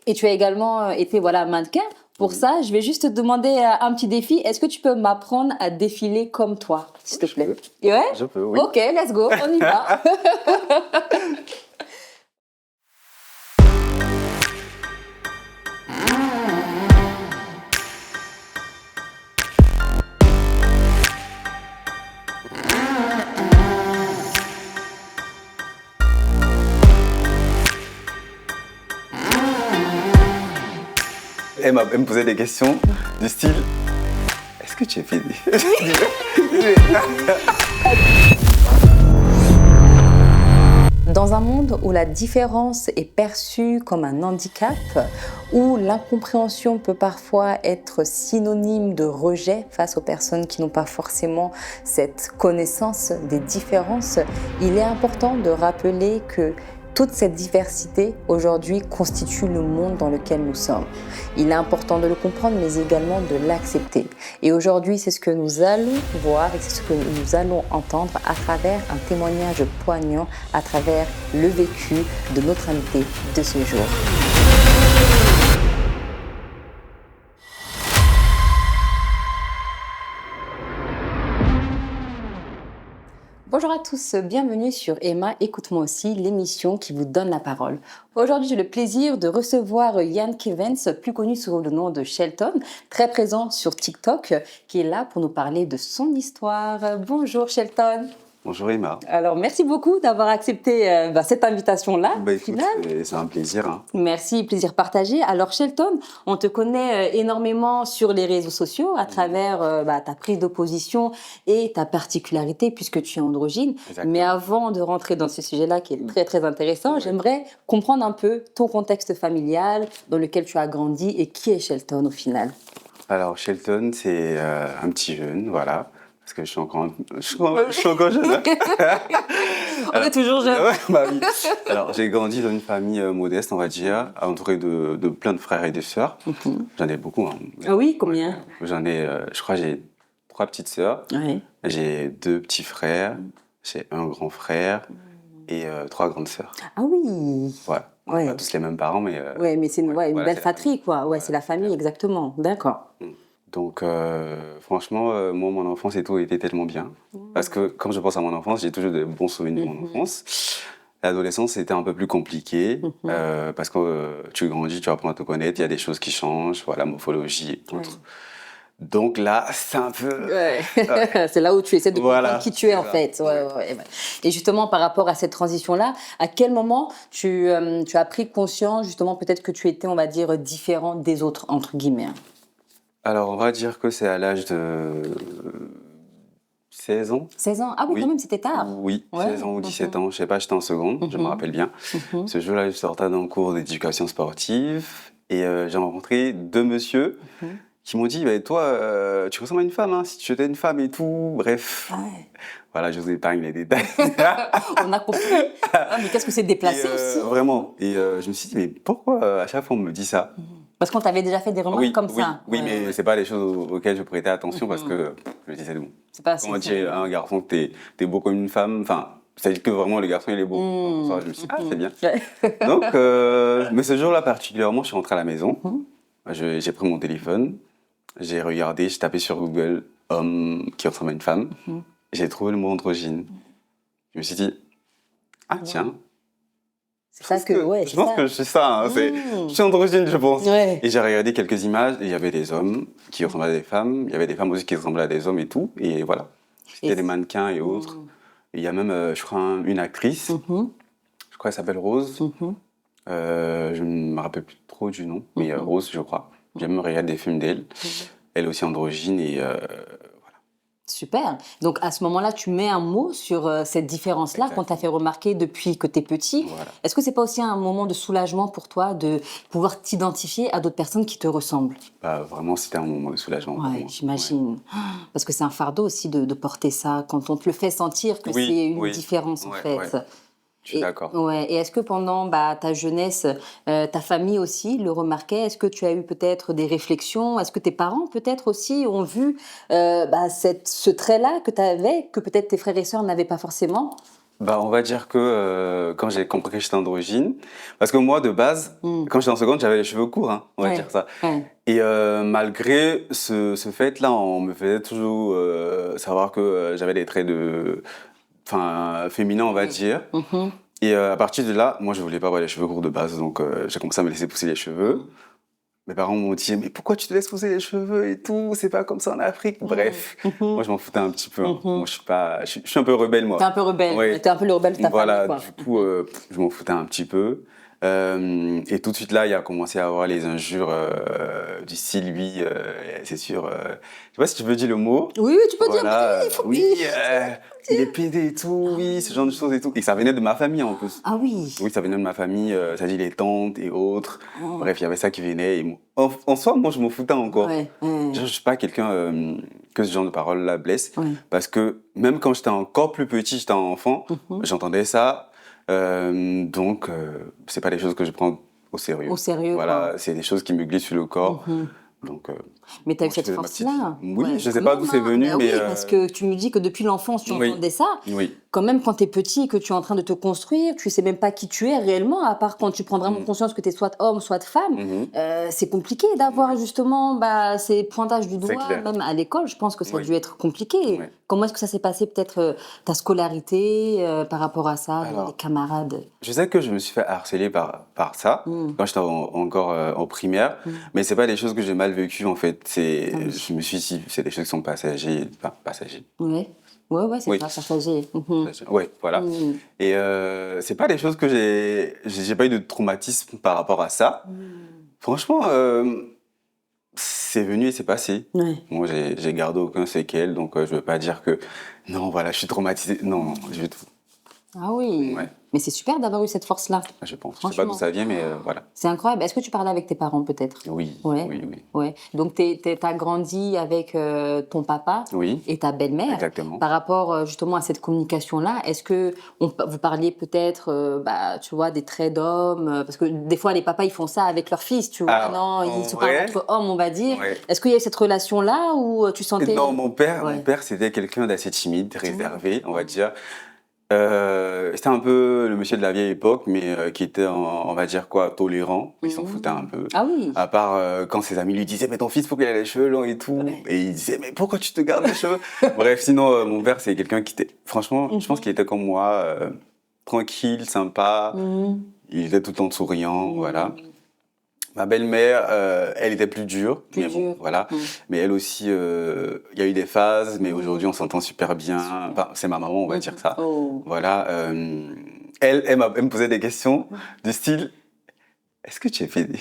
Et tu as également été voilà, mannequin. Pour ça, je vais juste te demander un petit défi. Est-ce que tu peux m'apprendre à défiler comme toi, s'il te plaît? Ouais? Je peux, oui. Ok, let's go, on y va. Elle me posait des questions du style, est-ce que tu es pédé? Dans un monde où la différence est perçue comme un handicap, où l'incompréhension peut parfois être synonyme de rejet face aux personnes qui n'ont pas forcément cette connaissance des différences, il est important de rappeler que toute cette diversité aujourd'hui constitue le monde dans lequel nous sommes. Il est important de le comprendre, mais également de l'accepter. Et aujourd'hui, c'est ce que nous allons voir et c'est ce que nous allons entendre à travers un témoignage poignant, à travers le vécu de notre invité de ce jour. Bonjour à tous, bienvenue sur Emma, écoute-moi aussi, l'émission qui vous donne la parole. Aujourd'hui, j'ai le plaisir de recevoir Ian Kevens, plus connu sous le nom de Shelton, très présent sur TikTok, qui est là pour nous parler de son histoire. Bonjour Shelton. Bonjour Emma. Alors, merci beaucoup d'avoir accepté cette invitation-là. Écoute, c'est un plaisir. Hein. Merci, plaisir partagé. Alors Shelton, on te connaît énormément sur les réseaux sociaux à travers ta prise de position et ta particularité puisque tu es androgyne. Exactement. Mais avant de rentrer dans ce sujet-là qui est très très intéressant, j'aimerais comprendre un peu ton contexte familial dans lequel tu as grandi et qui est Shelton au final. Alors Shelton, c'est un petit jeune, voilà. Parce que je suis encore jeune. Hein. On est toujours jeune. Bah oui. Alors, j'ai grandi dans une famille modeste, on va dire, entourée de plein de frères et de sœurs. J'en ai beaucoup. Hein. Ah oui, combien? J'en ai, je crois, j'ai 3 petites sœurs. Oui. J'ai 2 petits frères. J'ai un grand frère et 3 grandes sœurs. Ah oui. Ouais. On n'a pas tous les mêmes parents, mais. Ouais, mais c'est une belle fratrie, quoi. Ouais, voilà, c'est la famille, exactement. D'accord. Donc, franchement, moi, mon enfance et tout était tellement bien. Parce que, quand je pense à mon enfance, j'ai toujours de bons souvenirs de mon enfance. L'adolescence, c'était un peu plus compliqué. Parce que tu grandis, tu apprends à te connaître, il y a des choses qui changent, voilà, morphologie et autres. Donc là, c'est un peu... c'est là où tu essaies de comprendre qui tu es, en fait. Ouais. Et justement, par rapport à cette transition-là, à quel moment tu as pris conscience, justement, peut-être que tu étais, on va dire, différent des autres, entre guillemets? Alors, on va dire que c'est à l'âge de 16 ans. 16 ans? Ah oui, quand même, c'était tard. Oui, 16 ans ou 17 ans, je sais pas, j'étais en seconde, je me rappelle bien. Ce jour-là, je sortais d'un cours d'éducation sportive et j'ai rencontré 2 messieurs qui m'ont dit toi, tu ressembles à une femme, hein, si tu étais une femme et tout, bref. Voilà, je vous épargne les détails. On a compris. Mais qu'est-ce que c'est déplacé aussi? Vraiment. Et je me suis dit, mais pourquoi à chaque fois on me dit ça? Parce qu'on t'avait déjà fait des remarques comme ça. Oui, mais c'est pas les choses auxquelles je prêtais attention parce que je me disais, bon, quand on dit à un garçon que t'es beau comme une femme, enfin, c'est que vraiment le garçon il est beau. Ça, je me suis dit, c'est bien. Donc, mais ce jour-là particulièrement, je suis rentré à la maison, j'ai pris mon téléphone, j'ai regardé, j'ai tapé sur Google homme qui ressemble à une femme, j'ai trouvé le mot androgyne. Je me suis dit, tiens. Je pense que je suis ça, hein. Je suis androgyne, je pense. Et j'ai regardé quelques images et il y avait des hommes qui ressemblaient à des femmes, il y avait des femmes aussi qui ressemblaient à des hommes et tout, et voilà. C'était des mannequins et autres. Et il y a même, je crois, une actrice, je crois qu'elle s'appelle Rose, je ne me rappelle plus trop du nom, mais Rose, je crois. J'ai même regardé des films d'elle, elle aussi androgyne et voilà. Super. Donc, à ce moment-là, tu mets un mot sur cette différence-là qu'on t'a fait remarquer depuis que tu es petit. Voilà. Est-ce que c'est pas aussi un moment de soulagement pour toi de pouvoir t'identifier à d'autres personnes qui te ressemblent? Vraiment, c'était un moment de soulagement. Ouais, j'imagine. Parce que c'est un fardeau aussi de porter ça, quand on te le fait sentir que c'est une différence, en fait. Je suis d'accord. Et est-ce que pendant ta jeunesse, ta famille aussi le remarquait? Est-ce que tu as eu peut-être des réflexions? Est-ce que tes parents peut-être aussi ont vu ce trait-là que tu avais, que peut-être tes frères et sœurs n'avaient pas forcément? Bah, on va dire que quand j'ai compris que j'étais androgyne, parce que moi, de base, quand j'étais en seconde, j'avais les cheveux courts, hein, on va dire ça. Et malgré ce fait-là, on me faisait toujours savoir que j'avais des traits féminins, on va dire. Et à partir de là, moi, je voulais pas avoir les cheveux courts de base, donc j'ai commencé à me laisser pousser les cheveux. Mes parents m'ont dit, mais pourquoi tu te laisses pousser les cheveux et tout? C'est pas comme ça en Afrique. Bref, moi, je m'en foutais un petit peu. Hein. Moi, je suis un peu rebelle, moi. T'es un peu rebelle. Ouais. T'es un peu le rebelle de ta famille, quoi. Du coup, je m'en foutais un petit peu. Et tout de suite, là, il a commencé à avoir les injures du style, lui, c'est sûr. Je sais pas si tu veux dire le mot. Oui, tu peux dire. Il faut... il est pédé et tout, oui, ce genre de choses et tout. Et ça venait de ma famille en plus. Ah oui. Oui, ça venait de ma famille, ça dit les tantes et autres. Bref, il y avait ça qui venait. Et en soi, moi, je m'en foutais encore. Je suis pas quelqu'un que ce genre de paroles-là blesse. Parce que même quand j'étais encore plus petit, j'étais un enfant, j'entendais ça. Donc, c'est pas des choses que je prends au sérieux. Au sérieux, voilà, c'est des choses qui me glissent sur le corps. Donc, mais tu as eu cette force-là. Oui, je ne sais pas d'où c'est venu. Oui, parce que tu me dis que depuis l'enfance, tu entendais ça. Quand même, quand tu es petit et que tu es en train de te construire, tu ne sais même pas qui tu es réellement, à part quand tu prends vraiment conscience que tu es soit homme, soit femme. C'est compliqué d'avoir justement ces pointages du doigt, même à l'école. Je pense que ça a dû être compliqué. Comment est-ce que ça s'est passé, peut-être, ta scolarité par rapport à ça, les camarades? Je sais que je me suis fait harceler par ça, quand j'étais encore en primaire, mais ce n'est pas des choses que j'ai mal vécues, en fait. Je me suis dit, c'est des choses qui sont passagères. Enfin, passagères. Ouais, c'est ça, passager. Oui, voilà. Et c'est pas des choses que j'ai pas eu de traumatisme par rapport à ça. Franchement, c'est venu et c'est passé. Moi, j'ai gardé aucun séquelle, donc je veux pas dire que non, voilà, je suis traumatisé. Non, du tout. Ah oui. Mais c'est super d'avoir eu cette force-là. Je pense. Je sais pas d'où ça vient, mais voilà. C'est incroyable. Est-ce que tu parlais avec tes parents, peut-être? Oui. Donc, tu as grandi avec ton papa et ta belle-mère. Exactement. Par rapport justement à cette communication-là, est-ce que vous parliez peut-être, tu vois, des traits d'homme? Parce que des fois, les papas, ils font ça avec leurs fils, tu vois. Ils se parlent entre hommes, on va dire. Est-ce qu'il y a eu cette relation-là où tu sentais... Non, mon père, c'était quelqu'un d'assez timide, réservé, on va dire. C'était un peu le monsieur de la vieille époque, mais qui était, on va dire quoi, tolérant. Il s'en foutait un peu. Ah oui. À part quand ses amis lui disaient, mais ton fils, faut qu'il ait les cheveux longs et tout. Et il disait, mais pourquoi tu te gardes les cheveux? Bref, sinon, mon père, c'est quelqu'un qui était, franchement, je pense qu'il était comme moi, tranquille, sympa. Il était tout le temps souriant, voilà. Ma belle-mère, elle était plus dure. Voilà. Mais elle aussi, il y a eu des phases, mais aujourd'hui, on s'entend super bien. Enfin, c'est ma maman, on va dire ça. Voilà. Elle me posait des questions du style, est-ce que tu es pédé?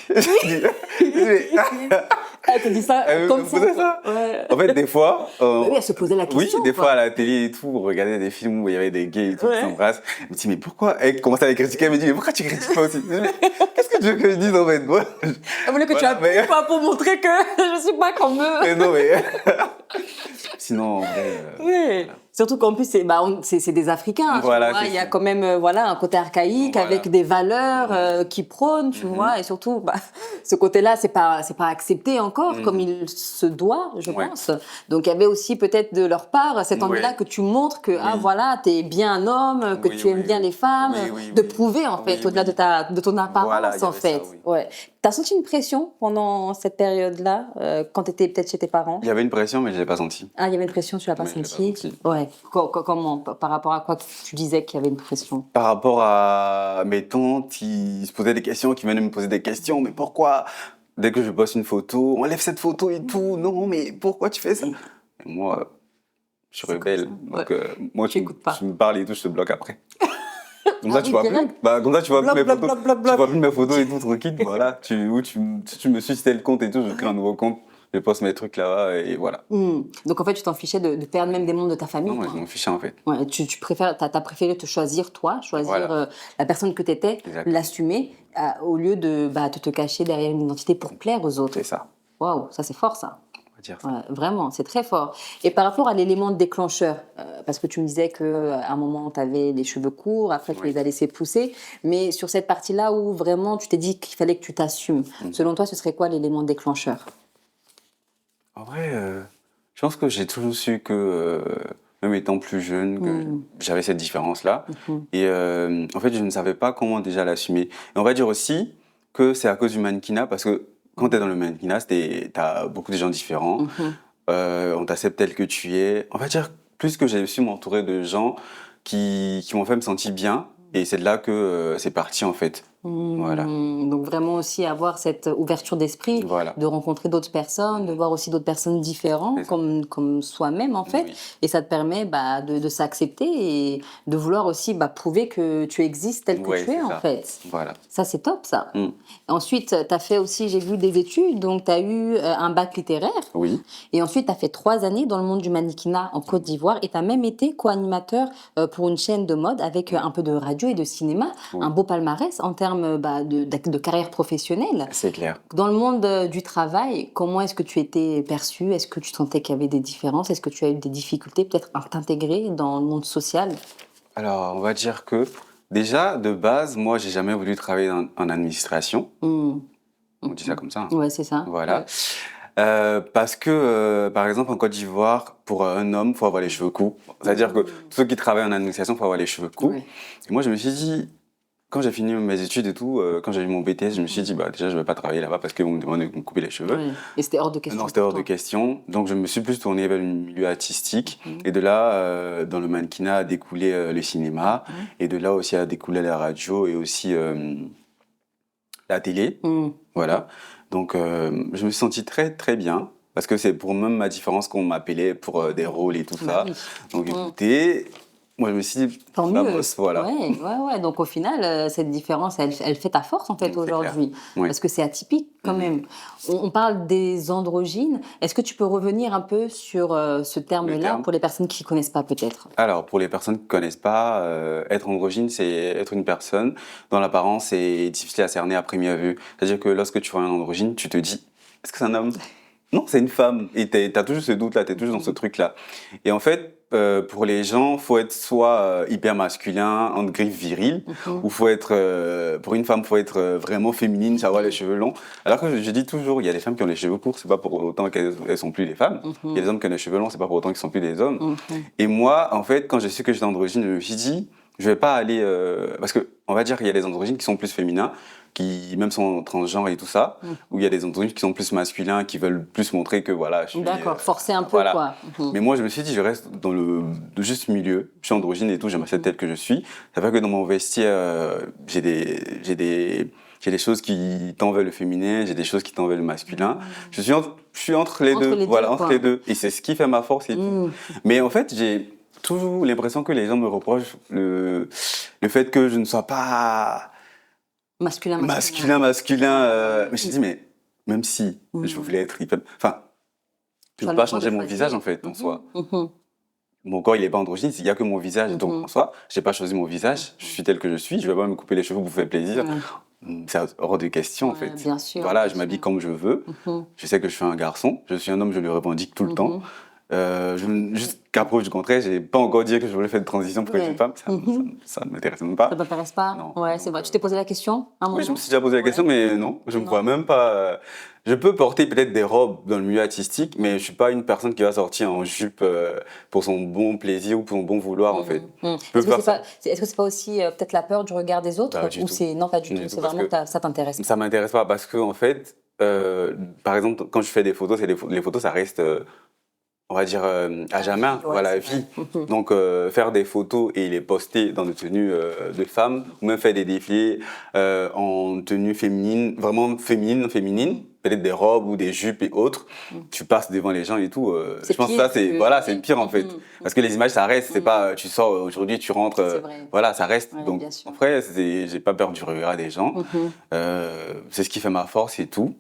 Elle te dit ça comme ça. En fait, des fois... oui, elle se posait la question. Oui, des fois à la télé et tout, on regardait des films où il y avait des gays et tout qui s'embrassent. Elle me dit, mais pourquoi? Elle commençait à les critiquer, elle me dit, mais pourquoi tu critiques pas aussi? Qu'est-ce que tu veux que je dise en fait? Elle voulait que tu appuies pas pour montrer que je suis pas comme eux. Mais non, mais... Sinon, en vrai... Voilà. Surtout qu'en plus, c'est des Africains. Voilà, il y a quand même un côté archaïque avec des valeurs qui prônent, tu vois. Et surtout, ce côté-là, c'est pas accepté encore comme il se doit, je pense. Donc, il y avait aussi peut-être de leur part cette envie-là que tu montres que, t'es bien un homme, que tu aimes bien les femmes, de prouver, en fait, au-delà de ton apparence, en fait. T'as senti une pression pendant cette période-là, quand t'étais peut-être chez tes parents? Il y avait une pression, mais je l'ai pas sentie. Ah, il y avait une pression, tu l'as pas sentie? Ouais. Comment? Par rapport à quoi tu disais qu'il y avait une pression? Par rapport à mes tantes qui se posaient des questions, qui venaient me poser des questions. Mais pourquoi, dès que je poste une photo, enlève cette photo et tout? Non, mais pourquoi tu fais ça? Et moi, je suis rebelle. Donc, moi, tu me parles et tout, je te bloque après. Comme ça, tu vois plus. Comme ça, tu vois plus mes photos. Tu vois plus mes photos et tout, tranquille. Voilà. Tu me suis tel compte et tout, je crée un nouveau compte. Je poste mes trucs là-bas et voilà. Donc en fait, tu t'en fichais de perdre même des membres de ta famille? Non, je m'en fichais en fait. T'as préféré te choisir toi, la personne que t'étais, l'assumer, au lieu de te cacher derrière une identité pour plaire aux autres. C'est ça. Waouh, ça c'est fort ça. On va dire ça. Vraiment, c'est très fort. Et par rapport à l'élément déclencheur, parce que tu me disais qu'à un moment, tu avais les cheveux courts, après tu les as laissés pousser, mais sur cette partie-là où vraiment tu t'es dit qu'il fallait que tu t'assumes, selon toi, ce serait quoi l'élément déclencheur? En vrai, je pense que j'ai toujours su que même étant plus jeune, que j'avais cette différence-là. Et en fait, je ne savais pas comment déjà l'assumer. Et on va dire aussi que c'est à cause du mannequinat, parce que quand tu es dans le mannequinat, t'as beaucoup de gens différents. On t'accepte tel que tu es. On va dire, plus que j'ai su m'entourer de gens qui m'ont fait me sentir bien. Et c'est de là que c'est parti, en fait. Voilà. Donc vraiment aussi avoir cette ouverture d'esprit, de rencontrer d'autres personnes, de voir aussi d'autres personnes différentes comme soi-même en fait. Et ça te permet de s'accepter et de vouloir aussi prouver que tu existes tel que tu es en fait. Voilà. Ça c'est top ça. Ensuite, tu as fait aussi, j'ai vu des études, donc tu as eu un bac littéraire. Oui. Et ensuite, tu as fait 3 années dans le monde du mannequinat en Côte d'Ivoire et tu as même été co-animateur pour une chaîne de mode avec un peu de radio et de cinéma. Un beau palmarès en termes de carrière professionnelle. C'est clair. Dans le monde du travail, comment est-ce que tu étais perçu? Est-ce que tu sentais qu'il y avait des différences? Est-ce que tu as eu des difficultés peut-être à t'intégrer dans le monde social? Alors, on va dire que déjà, de base, moi, j'ai jamais voulu travailler en administration. On dit ça comme ça. Hein. Ouais, c'est ça. Voilà. Parce que, par exemple, en Côte d'Ivoire, pour un homme, il faut avoir les cheveux courts. C'est-à-dire que tous ceux qui travaillent en administration, il faut avoir les cheveux courts. Et moi, je me suis dit, quand j'ai fini mes études et tout, quand j'ai eu mon BTS, je me suis dit, déjà, je ne vais pas travailler là-bas parce qu'on me demande de me couper les cheveux. Et c'était hors de question. Non, c'était hors de question. Donc, je me suis plus tourné vers le milieu artistique. Et de là, dans le mannequinat, a découlé le cinéma. Et de là aussi a découlé la radio et aussi la télé. Voilà. Donc, je me suis senti très, très bien. Parce que c'est pour même ma différence qu'on m'appelait pour des rôles et tout ça. Donc, écoutez, moi, je me suis dit, tant mieux. Voilà. Ouais. Donc, au final, cette différence, elle fait ta force, en fait, aujourd'hui. Parce que c'est atypique, quand même. On parle des androgynes. Est-ce que tu peux revenir un peu sur ce terme-là pour les personnes qui ne connaissent pas, peut-être? Alors, pour les personnes qui ne connaissent pas, être androgyne, c'est être une personne dont l'apparence est difficile à cerner à première vue. C'est-à-dire que lorsque tu vois un androgyne, tu te dis, est-ce que c'est un homme? Non, c'est une femme. Et t'as toujours ce doute-là, t'es toujours dans ce truc-là. Et en fait, pour les gens, faut être soit hyper masculin, entre griffes viril, ou faut être, pour une femme, faut être vraiment féminine, savoir les cheveux longs. Alors que je dis toujours, il y a des femmes qui ont les cheveux courts, c'est pas pour autant qu'elles sont plus des femmes. Il y a des hommes qui ont les cheveux longs, c'est pas pour autant qu'ils sont plus des hommes. Et moi, en fait, quand j'ai su que j'étais androgyne, je me suis dit, je vais pas aller, parce que on va dire qu'il y a des androgynes qui sont plus féminins, qui même sont transgenres et tout ça, où il y a des androgynes qui sont plus masculins, qui veulent plus montrer que voilà, je suis... D'accord, forcer un peu, quoi. Mais moi, je me suis dit, je reste dans le juste milieu, je suis androgyne et tout, je m'accepte tel que je suis. Ça fait que dans mon vestiaire, j'ai des choses qui tendent vers le féminin, j'ai des choses qui tendent vers le masculin. Je suis entre les deux, entre les deux. Et c'est ce qui fait ma force et tout. Mais en fait, j'ai toujours l'impression que les gens me reprochent le fait que je ne sois pas... Masculin. Mais je dis, mais même si je voulais être hyper... Enfin, je ne peux pas changer mon visage, en fait, en soi. Mon corps, il n'est pas androgyne, il n'y a que mon visage. Donc, en soi, je n'ai pas choisi mon visage, je suis tel que je suis, je ne vais pas me couper les cheveux pour vous faire plaisir. C'est hors de question, en fait. Bien sûr. Voilà, je m'habille comme je veux. Je sais que je suis un garçon, je suis un homme, je le revendique tout le temps. Jusqu'à preuve du contraire, j'ai pas encore dit que je voulais faire de transition pour être une femme. Ça ne m'intéresse même pas. Ça t'intéresse pas? Non. Ouais, c'est vrai. Tu t'es posé la question à un moment? Oui, je me suis déjà posé la question, mais non, je me crois même pas. Je peux porter peut-être des robes dans le milieu artistique, mais je suis pas une personne qui va sortir en jupe pour son bon plaisir ou pour son bon vouloir, en fait. Est-ce que c'est pas aussi peut-être la peur du regard des autres? Ou c'est non, pas du tout. C'est vraiment que ça t'intéresse. Ça m'intéresse pas parce que en fait, par exemple, quand je fais des photos, les photos, ça reste on va dire à jamais, voilà, à vie. Donc faire des photos et les poster dans des tenues de femmes, ou même faire des défilés en tenue féminine, vraiment féminine, peut-être des robes ou des jupes et autres, tu passes devant les gens et tout. Je pense que ça c'est pire en fait, parce que les images ça reste, c'est pas tu sors aujourd'hui, tu rentres, voilà, ça reste. Donc après, j'ai pas peur du regard des gens, c'est ce qui fait ma force et tout.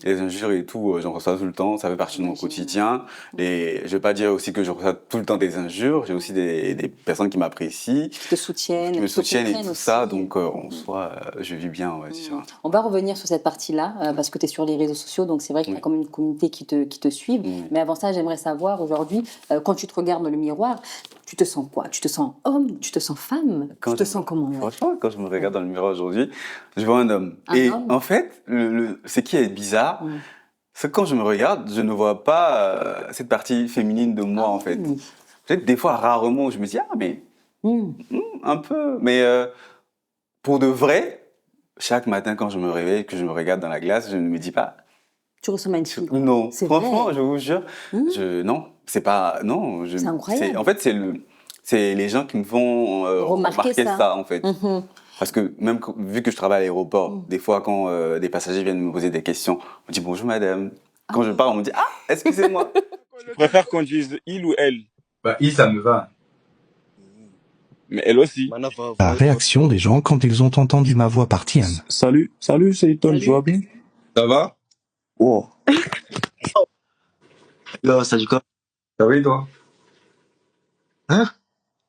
Les injures et tout, j'en reçois tout le temps, ça fait partie de mon quotidien. Et je vais pas dire aussi que je reçois tout le temps des injures, j'ai aussi des personnes qui m'apprécient, qui te soutiennent, qui me soutiennent et tout ça, donc en soi, je vis bien, on va dire. On va revenir sur cette partie-là, parce que tu es sur les réseaux sociaux, donc c'est vrai qu'il y a quand même une communauté qui te suit. Mais avant ça, j'aimerais savoir aujourd'hui, quand tu te regardes dans le miroir, tu te sens quoi? Tu te sens homme? Tu te sens femme? Tu te sens comment? Franchement, quand je me regarde dans le miroir aujourd'hui, je vois un homme. En fait, ce qui est bizarre, c'est que quand je me regarde, je ne vois pas cette partie féminine de moi, en fait. peut-être des fois, rarement, je me dis, ah, mais un peu. Mais pour de vrai, chaque matin, quand je me réveille, que je me regarde dans la glace, je ne me dis pas. Tu ressembles à une fille. Non, franchement, vrai. Je vous jure. Non, c'est pas. Non, c'est incroyable. En fait, c'est les gens qui me font remarquer ça, en fait. Parce que même vu que je travaille à l'aéroport, des fois, quand des passagers viennent me poser des questions, on me dit bonjour madame. Quand je parle, on me dit ah, excusez-moi. Tu préfères qu'on dise il ou elle? Bah, il, ça me va. Mais elle aussi. La réaction des gens quand ils ont entendu ma voix par Tian. Salut, c'est Ethan, tu vas bien? Ça va? Wow. Yo, ça dit quoi? Ça va et toi? Hein?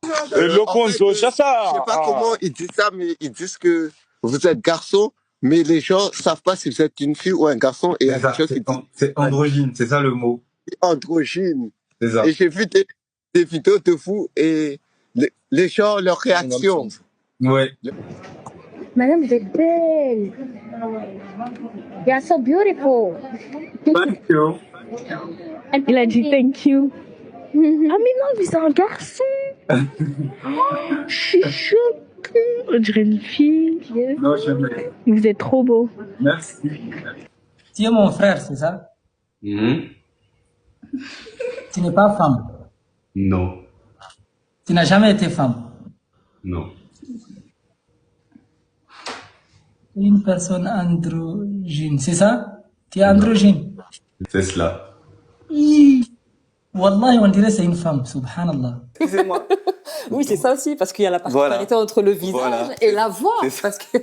Je sais pas comment ils disent ça, mais ils disent que vous êtes garçon, mais les gens savent pas si vous êtes une fille ou un garçon. Et c'est androgyne, c'est ça le mot. Androgyne. C'est ça. Et j'ai vu des vidéos de vous et les gens, leurs réactions. Ouais. Madame, vous êtes belle. You are so beautiful. Thank you. Il a dit thank you. Ah mais non, mais c'est un garçon. Je suis choquée. On dirait une fille. Non, j'aime. Vous êtes trop beau. Merci. Tu es mon frère, c'est ça? Tu n'es pas femme? Non. Tu n'as jamais été femme? Non. Une personne androgyne, c'est ça? Tu es androgyne? C'est cela. Wallahi, on dirait que c'est une femme, subhanallah. Excusez-moi. Oui, c'est ça aussi, parce qu'il y a la particularité entre le visage et la voix. Parce que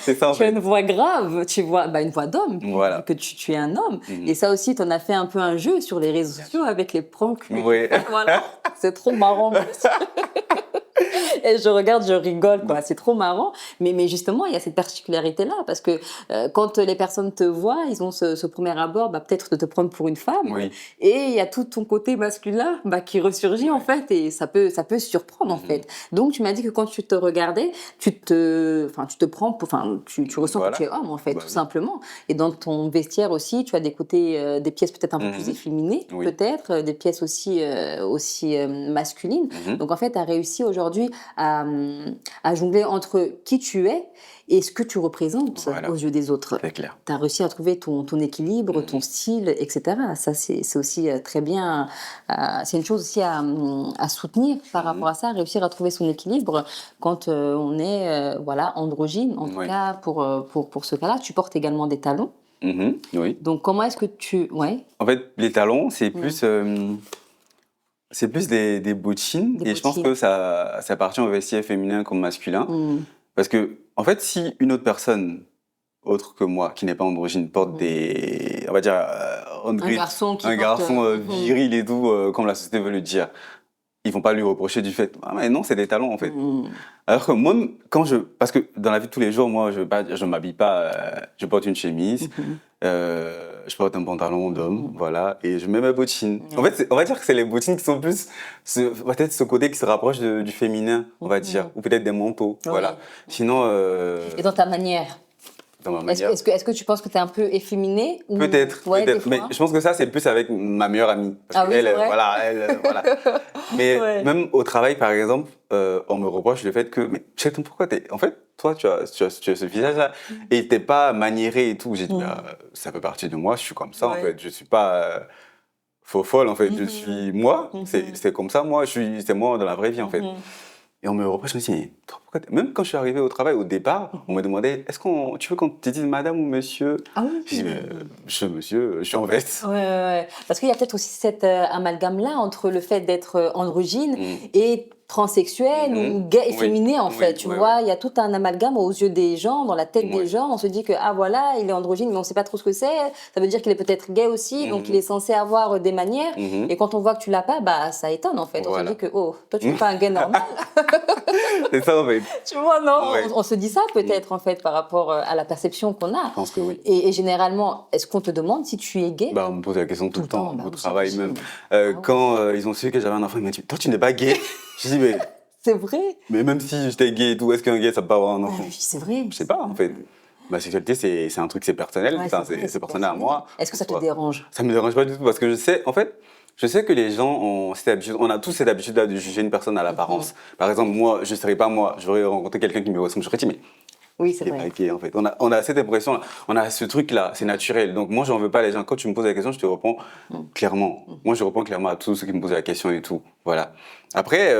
c'est ça, en tu as une voix grave, tu vois, une voix d'homme, que tu es un homme. Et ça aussi, tu en as fait un peu un jeu sur les réseaux sociaux avec les pranks. Oui. Voilà, c'est trop marrant. Et je regarde, je rigole, quoi. C'est trop marrant. Mais justement, il y a cette particularité-là, parce que quand les personnes te voient, ils ont ce premier abord, peut-être de te prendre pour une femme. Oui. Et il y a tout ton côté masculin qui ressurgit, en fait, et ça peut surprendre, en fait. Donc, tu m'as dit que quand tu te regardais, tu te prends, tu ressens que tu es homme, en fait, tout simplement. Et dans ton vestiaire aussi, tu as des côtés, des pièces peut-être un peu plus efféminées, peut-être, des pièces aussi masculines. Donc, en fait, tu as réussi aujourd'hui à jongler entre qui tu es et ce que tu représentes aux yeux des autres. C'est clair. Tu as réussi à trouver ton équilibre, ton style, etc. Ça, c'est aussi très bien. C'est une chose aussi à soutenir par rapport à ça, réussir à trouver son équilibre quand on est androgyne. En tout cas, pour ce cas-là, tu portes également des talons. Oui. Donc, comment est-ce que tu... Ouais. En fait, les talons, c'est plus... c'est plus des bottines, et je pense que ça appartient au vestiaire féminin comme masculin. Parce que, en fait, si une autre personne, autre que moi, qui n'est pas androgyne, porte des... On va dire... un garçon viril et tout, comme la société veut le dire, ils vont pas lui reprocher du fait... Ah mais non, c'est des talons, en fait. Alors que moi, parce que dans la vie de tous les jours, moi, je m'habille pas... je porte une chemise... je porte un pantalon d'homme, voilà, et je mets mes bottines. En fait, on va dire que c'est les bottines qui sont plus, peut-être ce côté qui se rapproche du féminin, on va dire, ou peut-être des manteaux, voilà. Sinon... Et dans ta manière? Dans ma manière. Est-ce que tu penses que tu es un peu efféminé ou... Peut-être, mais je pense que ça, c'est plus avec ma meilleure amie. Parce qu'elle, voilà. Mais même au travail, par exemple, on me reproche le fait que, mais Chetan, pourquoi en fait, toi, tu as ce visage-là, et t'es pas maniéré et tout. J'ai dit, ça peut partir de moi, je suis comme ça, en fait. Je suis pas faux folle, en fait. Je suis moi, c'est comme ça, moi, c'est moi dans la vraie vie, en fait. Et on me reproche, je me dis, mais pourquoi même quand je suis arrivé au travail, au départ, on me demandait, est-ce tu veux qu'on te dise madame ou monsieur? Ah oui. Je dis, monsieur, je suis en veste. Ouais. Parce qu'il y a peut-être aussi cet amalgame-là entre le fait d'être androgyne et transsexuel ou gay efféminé, en fait. Tu vois, il y a tout un amalgame aux yeux des gens, dans la tête des gens. On se dit que, il est androgyne, mais on ne sait pas trop ce que c'est. Ça veut dire qu'il est peut-être gay aussi, donc il est censé avoir des manières. Et quand on voit que tu l'as pas, ça étonne, en fait. On se dit que, toi, tu n'es pas un gay normal. C'est ça, en fait. Tu vois, non, on se dit ça peut-être, en fait, par rapport à la perception qu'on a. Je pense que oui. Et généralement, est-ce qu'on te demande si tu es gay? On me pose la question tout le temps, au travail même. Quand ils ont su que j'avais un enfant, ils m'ont dit, toi, tu n'es pas gay? Je dis, mais... C'est vrai. Mais même si j'étais gay et tout, est-ce qu'un gay, ça peut pas avoir un enfant? Oui, c'est vrai. Je sais pas, en fait. Ma sexualité, c'est un truc, c'est personnel, c'est personnel à moi. Est-ce que ça te dérange? Ça me dérange pas du tout, parce que je sais, en fait, Je sais que les gens ont cette habitude, on a tous cette habitude-là de juger une personne à l'apparence. Par exemple, moi, je serais pas moi, j'aurais rencontré quelqu'un qui me ressemble, j'aurais dit, mais Oui, c'est il est vrai. maquillé, en fait. On a cette impression-là, on a ce truc-là, c'est naturel. Donc moi, j'en veux pas les gens. Quand tu me poses la question, je te réponds clairement. Moi, je réponds clairement à tous ceux qui me posent la question et tout. Voilà. Après,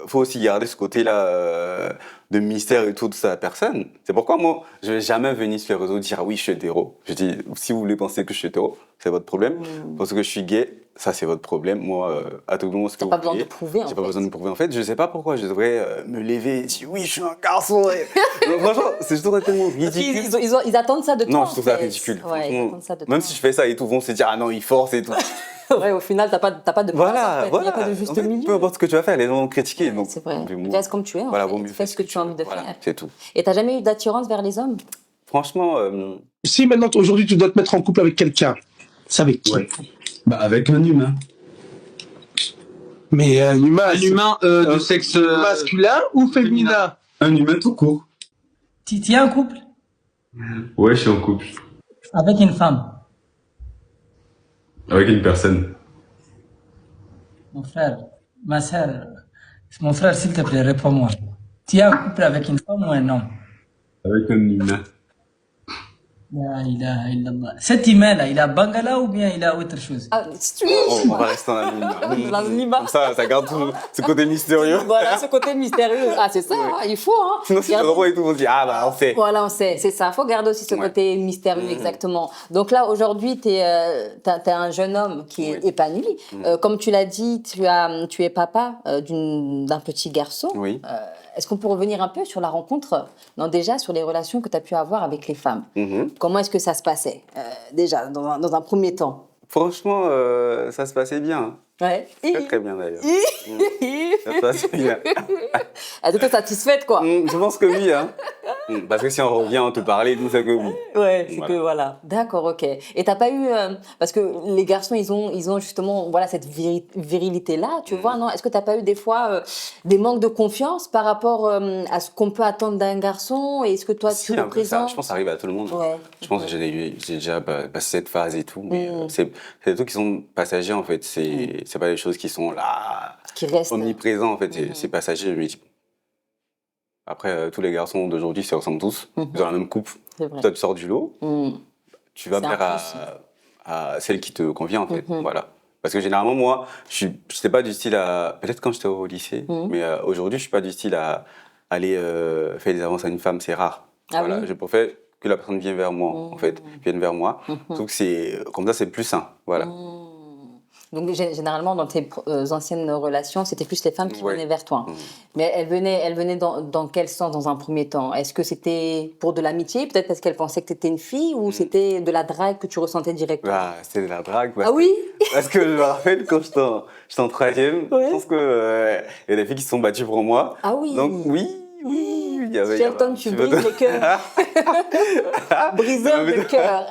faut aussi garder ce côté-là de mystère et tout de sa personne. C'est pourquoi moi, je vais jamais venir sur les réseaux dire oui, je suis hétéro. Je dis, si vous voulez penser que je suis hétéro, c'est votre problème. Parce que je suis gay, ça c'est votre problème. Moi, à tout le monde, ce que vous T'as pas besoin voulez, de prouver, en j'ai pas fait. besoin de prouver. En fait, je sais pas pourquoi je devrais me lever et dire oui, je suis un garçon. Donc, franchement, c'est toujours tellement ridicule. Ils attendent ça de toi. Non, je trouve ça en fait. ridicule. Ouais, ils Franchement, attendent ça de même toi. si je fais ça et tout, vont se dire ah non, il force et tout. Ouais, au final, t'as pas de place, en fait. Il n'y a pas de juste En fait, milieu. peu importe ce que tu vas faire, les gens vont critiquer. Donc, C'est vrai. vaut mieux- Reste comme tu es, en Voilà, fait. vaut mieux Fais faire ce que tu as envie de voilà, faire. c'est tout. Et t'as jamais eu d'attirance vers les hommes? Franchement, Si maintenant, aujourd'hui, tu dois te mettre en couple avec quelqu'un, c'est avec qui? Bah, avec un humain. Mais un humain, Un humain de sexe masculin ou féminin? Un humain tout court. Tu es en couple Ouais, je suis en couple. avec une femme. Avec une personne. Mon frère, ma sœur, mon frère, s'il te plaît, réponds-moi. Tu es en couple avec une femme ou un homme? Avec un humain. La ilaha illallah. Cet humain-là, il a Bangala ou bien il a autre chose? Ah, si tu veux. on va rester en anonymat. L'anonymat. Comme ça garde tout ce côté mystérieux. Voilà, ce côté mystérieux. Ah, c'est ça, hein, il faut. Hein. Sinon, si tu Garde- reprends et tout, on se dit ah bah on fait. Voilà, on sait, c'est ça. Il faut garder aussi ce Ouais. côté mystérieux, exactement. Donc là, aujourd'hui, t'es un jeune homme qui est épanoui. Comme tu l'as dit, tu es papa d'un petit garçon. Oui. Est-ce qu'on peut revenir un peu sur la rencontre, non, déjà sur les relations que tu as pu avoir avec les femmes? Mhm. Comment est-ce que ça se passait, déjà, dans un premier temps? Franchement, ça se passait bien. Ouais. Très très bien d'ailleurs. Ça se passait bien. Elle était satisfaite, quoi. Je pense que oui. Hein. Parce que si on revient à te parler, tout ça que oui. Ouais, c'est Voilà. que voilà. D'accord, ok. Et t'as pas eu parce que les garçons ils ont justement voilà cette virilité là, tu vois, non? Est-ce que t'as pas eu des fois des manques de confiance par rapport à ce qu'on peut attendre d'un garçon? Et est-ce que toi Si, tu un peu ça. représentes? Je pense que ça arrive à tout le monde. Ouais. Je pense que j'ai déjà passé cette phase et tout. Mais c'est des trucs qui sont passagers en fait. C'est pas des choses qui sont là, Qui reste. omniprésents en fait. C'est passager. Je me dis. Après, tous les garçons d'aujourd'hui se ressemblent tous. Ils ont la même coupe. C'est vrai. Toi, tu sors du lot. Tu vas C'est un vers plus. à celle qui te convient en fait. Voilà. Parce que généralement, moi, je n'étais pas du style à. Peut-être quand j'étais au lycée, mais aujourd'hui, je suis pas du style à aller faire des avances à une femme. C'est rare. Ah voilà. oui. Je préfère que la personne vienne vers moi, en fait. Vienne vers moi. Donc, comme ça, c'est plus sain. Voilà. Donc généralement dans tes anciennes relations, c'était plus les femmes qui Ouais. venaient vers toi. Mais elles venaient dans quel sens dans un premier temps? Est-ce que c'était pour de l'amitié, peut-être parce qu'elles pensaient que tu étais une fille, ou c'était de la drague que tu ressentais directement? Ah, c'était de la drague. Ah oui? Parce que je me rappelle quand j'étais en troisième, Ouais. je pense que il y a des filles qui se sont battues pour moi. Ah oui. Donc oui, il y avait. Shelton, tu brises le cœur. Briseur de cœur.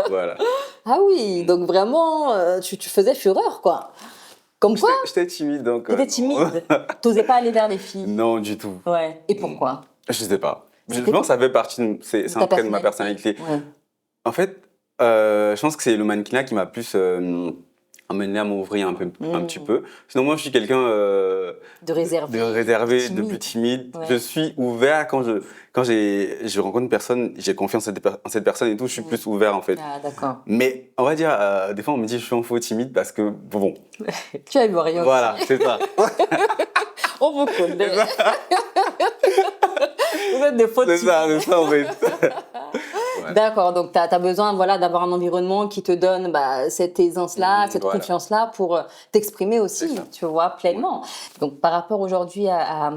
Voilà. Ah oui, donc vraiment, tu faisais fureur, quoi. Comme quoi, J'étais timide donc. t'étais timide. T'osais pas aller vers les filles. Non, du tout. Ouais. Et pourquoi? Je sais pas. Je C'était pense que ça fait partie c'est ta un trait de ma personnalité. Ouais. En fait, je pense que c'est le mannequinat qui m'a plus amené à m'ouvrir un petit peu. Sinon, moi, je suis quelqu'un De réservé. de Timide. plus timide. Ouais. Je suis ouvert quand je rencontre une personne, j'ai confiance en cette personne et tout, je suis plus ouvert en fait. Ah d'accord. Mais on va dire, des fois, on me dit je suis un faux timide parce que, bon, Tu as eu rien. voilà, c'est ça. On vous connaît. Vous êtes des faux C'est types. ça en fait. Ouais. D'accord, donc tu as besoin d'avoir un environnement qui te donne cette aisance-là, cette voilà. confiance-là pour t'exprimer aussi, C'est ça. tu vois, pleinement. Donc par rapport aujourd'hui à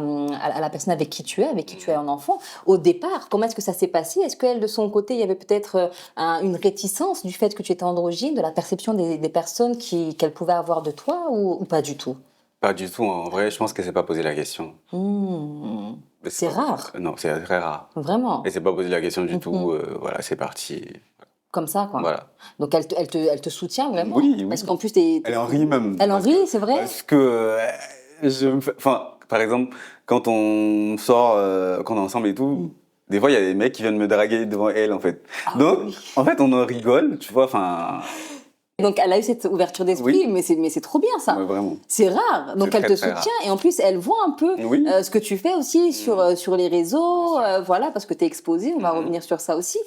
la personne avec qui tu es un enfant, au départ, comment est-ce que ça s'est passé? Est-ce qu'elle, de son côté, il y avait peut-être une réticence du fait que tu étais androgyne, de la perception des personnes qu'elle pouvait avoir de toi ou pas du tout? Pas du tout, en vrai, je pense qu'elle s'est pas posé la question. Mais C'est pas- rare. Non, c'est très rare. Vraiment, Elle s'est pas posé la question du tout, voilà, c'est parti. comme ça, quoi. Voilà. Donc elle te soutient vraiment? Oui, oui. Parce qu'en plus, t'es... Elle en rit même. Elle en Parce rit, que- c'est vrai? Parce que enfin, par exemple, quand on sort, quand on est ensemble et tout, des fois il y a des mecs qui viennent me draguer devant elle en fait. Donc, en fait, on en rigole, tu vois. Enfin, Donc, elle a eu cette ouverture d'esprit, mais c'est trop bien, ça. Ouais, vraiment. C'est rare. Donc, elle te soutient. Et en plus, elle voit un peu ce que tu fais aussi sur les réseaux, voilà, parce que tu es exposé. On va revenir sur ça aussi.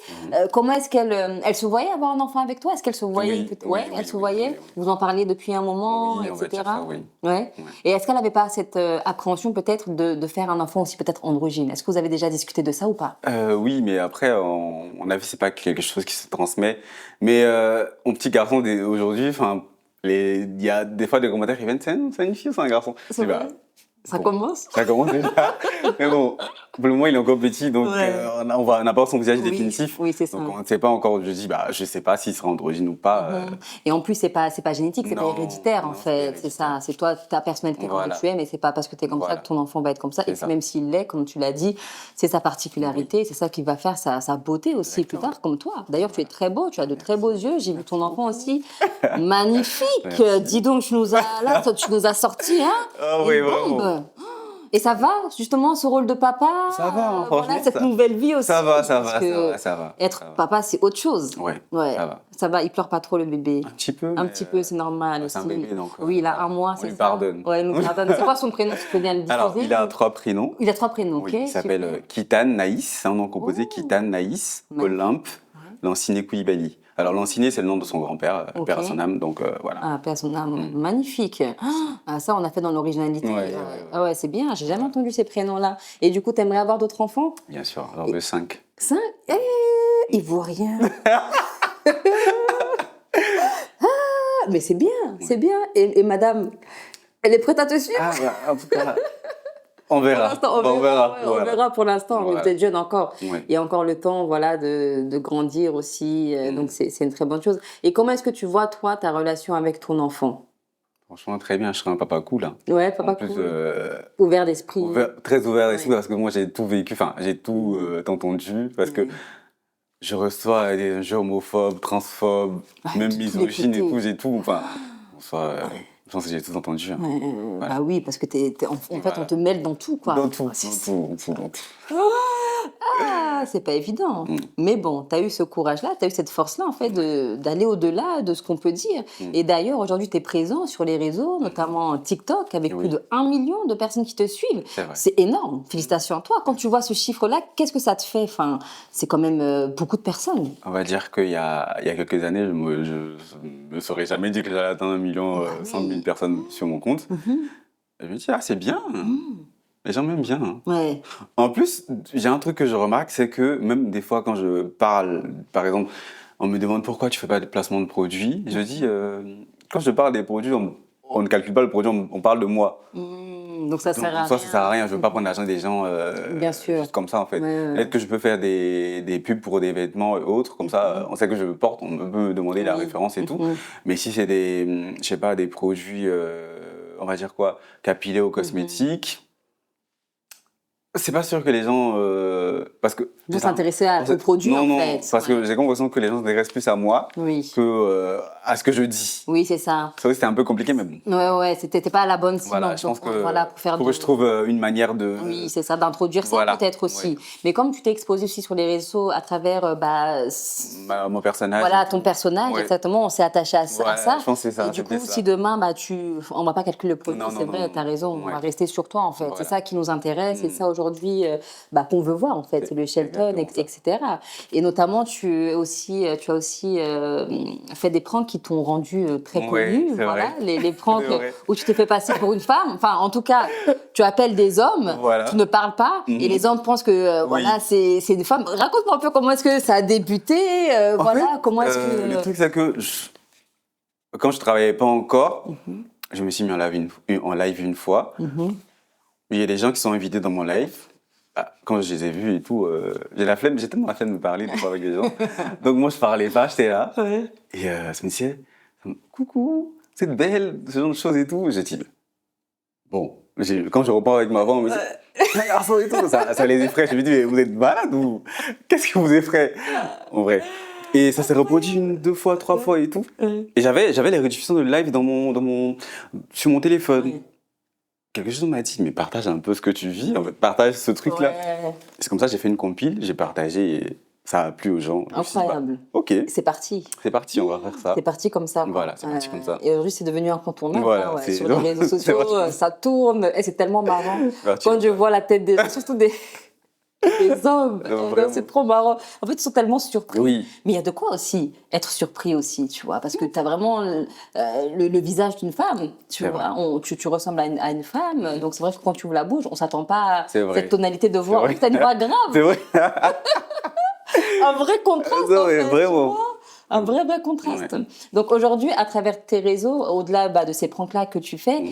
Comment est-ce qu'elle elle se voyait avoir un enfant avec toi? Est-ce qu'elle se voyait elle se voyait. Vous en parliez depuis un moment, on va etc. dire ça, Ouais. Et est-ce qu'elle n'avait pas cette appréhension peut-être de faire un enfant aussi peut-être androgyne? Est-ce que vous avez déjà discuté de ça ou pas? Oui, mais après, on a vu, c'est pas quelque chose qui se transmet. Mais mon petit garçon aujourd'hui, enfin, il y a des fois des commentaires qui viennent, c'est une fille ou c'est un garçon? C'est vrai. Ça commence? Ça commence déjà. Mais bon, pour le moment, il est encore petit, donc on n'a pas son visage définitif. Oui, c'est ça. Donc on ne sait pas encore. Je dis, je sais pas s'il sera androgyne ou pas. Et en plus, c'est pas génétique, c'est pas héréditaire en fait. C'est ça. C'est toi, ta personnalité comme tu es, mais c'est pas parce que tu es comme ça que ton enfant va être comme ça. Et même s'il l'est, comme tu l'as dit, c'est sa particularité, c'est ça qui va faire sa beauté aussi plus tard, comme toi. D'ailleurs, tu es très beau, tu as de très beaux yeux. J'ai vu ton enfant aussi, magnifique. Dis donc, tu nous as sorti, hein? Oh oui, vraiment. Et ça va, justement, ce rôle de papa? Ça va, franchement. Cette nouvelle vie aussi. Ça va. Être papa, c'est autre chose. Ouais, ça va. Il pleure pas trop, le bébé? Un petit peu. Un petit peu, c'est normal aussi. C'est un bébé, donc. Oui, il a 1 mois, c'est ça? On lui pardonne. Ouais, il nous pardonne. C'est quoi son prénom, si tu peux bien le diffuser? Alors, il a 3 prénoms. Il a 3 prénoms, ok. Il s'appelle Kitan Naïs, c'est un nom composé. Kitan Naïs, Olympe, Lanciné Koulibaly. Alors, Lanciné, c'est le nom de son grand-père, père à son âme, donc voilà. Ah, père à son âme, magnifique. Ah, ça, on a fait dans l'originalité. Ah ouais, c'est bien, j'ai jamais entendu ces prénoms-là. Et du coup, t'aimerais avoir d'autres enfants? Bien sûr, alors de 5. 5? Ivoirien. Mais c'est bien, c'est bien. Et madame, elle est prête à te suivre? En tout cas, on verra. On verra pour l'instant, mais vous êtes jeune encore. Ouais. Il y a encore le temps de grandir aussi, donc c'est une très bonne chose. Et comment est-ce que tu vois, toi, ta relation avec ton enfant? Franchement, très bien, je serais un papa cool. Hein. Ouais, papa cool. Ouvert d'esprit. Très ouvert d'esprit, parce que moi, j'ai tout vécu, j'ai tout entendu, parce que je reçois des jeux homophobes, transphobes, même misogynes et tout, j'ai tout, je pense que j'ai tout entendu. Hein. Bah oui, parce que en fait, on te mêle dans tout, quoi. Dans tout. Ah, c'est pas évident. Mais bon, tu as eu ce courage-là, tu as eu cette force-là, en fait, d'aller au-delà de ce qu'on peut dire. Et d'ailleurs, aujourd'hui, tu es présent sur les réseaux, notamment TikTok, avec plus de 1 million de personnes qui te suivent. C'est énorme. Félicitations à toi. Quand tu vois ce chiffre-là, qu'est-ce que ça te fait? Enfin, c'est quand même beaucoup de personnes. On va dire qu'il y a quelques années, je me serais jamais dit que j'allais atteindre 1 million, 100 000 personnes sur mon compte. Je me dis, c'est bien. Les gens m'aiment bien. Hein. Ouais. En plus, j'ai un truc que je remarque, c'est que même des fois quand je parle, par exemple, on me demande pourquoi tu fais pas de placement de produits. Je dis, quand je parle des produits, on ne calcule pas le produit, on parle de moi. Donc ça sert à rien. Ça sert à rien. Je veux pas prendre l'argent des gens bien sûr. juste comme ça en fait. Peut-être que je peux faire des pubs pour des vêtements et autres, comme ça, on sait que je porte, on peut me demander la référence et tout. Mais si c'est des, je sais pas, des produits, on va dire quoi, capillaires ou cosmétiques. C'est pas sûr que les gens... parce que... Vous s'intéressez aux produits, en fait. Non, parce que j'ai l'impression que les gens s'intéressent plus à moi que à ce que je dis. Oui, c'est ça. Ça, c'était un peu compliqué, mais bon. Ouais, t'étais pas à la bonne cible. Voilà, je pense que pour faire je trouve une manière de... Oui, c'est ça, d'introduire ça peut-être aussi. Mais comme tu t'es exposé aussi sur les réseaux à travers... mon personnage. Voilà, ton personnage, exactement, on s'est attaché à ça. Je pense que c'est ça. Et du coup, si demain, on va pas calculer le produit, c'est vrai, t'as raison, on va rester sur toi, en fait. C'est ça qui nous intéresse, c'est ça aujourd'hui qu'on veut voir en fait, c'est le Shelton, etc. Et notamment, tu as aussi fait des pranks qui t'ont rendu très connu. Voilà, les pranks où tu te fais passer pour une femme. Enfin, en tout cas, tu appelles des hommes, tu ne parles pas, et les hommes pensent que voilà, c'est des femmes. Raconte-moi un peu comment est-ce que ça a débuté. Voilà, comment est-ce que. Le truc, c'est que quand je travaillais pas encore, je me suis mis en live une fois. Il y a des gens qui sont invités dans mon live. Quand je les ai vus et tout, j'ai tellement la flemme de parler des fois avec les gens. Donc moi, je parlais pas, j'étais là. Et je me disais, coucou, c'est belle, ce genre de choses et tout. J'ai dit, bon, quand je repars avec ma voix, on me dit, un garçon et tout, ça les effraie. Je me dis, mais vous êtes malade ou qu'est-ce qui vous effraie? En vrai. Et ça s'est reproduit 1, 2 fois, 3 fois et tout. Et j'avais les rediffusions de live sur mon téléphone. Quelque chose m'a dit, mais partage un peu ce que tu vis, en fait, partage ce truc-là. C'est comme ça, j'ai fait une compile, j'ai partagé ça a plu aux gens. Incroyable. Ok. C'est parti. C'est parti, on va faire ça. C'est parti comme ça. Voilà, c'est parti comme ça. Et aujourd'hui, c'est devenu incontournable. Voilà, sur les réseaux sociaux, ça tourne. Et c'est tellement marrant. Quand je vois la tête des gens, surtout des hommes, c'est trop marrant. En fait, ils sont tellement surpris. Oui. Mais il y a de quoi aussi être surpris aussi, tu vois, parce que tu as vraiment le visage d'une femme, tu vois. Tu ressembles à une femme, donc c'est vrai que quand tu ouvres la bouche, on s'attend pas à cette tonalité de voix. Tu as une voix grave. C'est vrai. Un vrai contraste, non, en fait, vraiment. Un vrai contraste. Ouais. Donc aujourd'hui, à travers tes réseaux, au-delà de ces pranks-là que tu fais,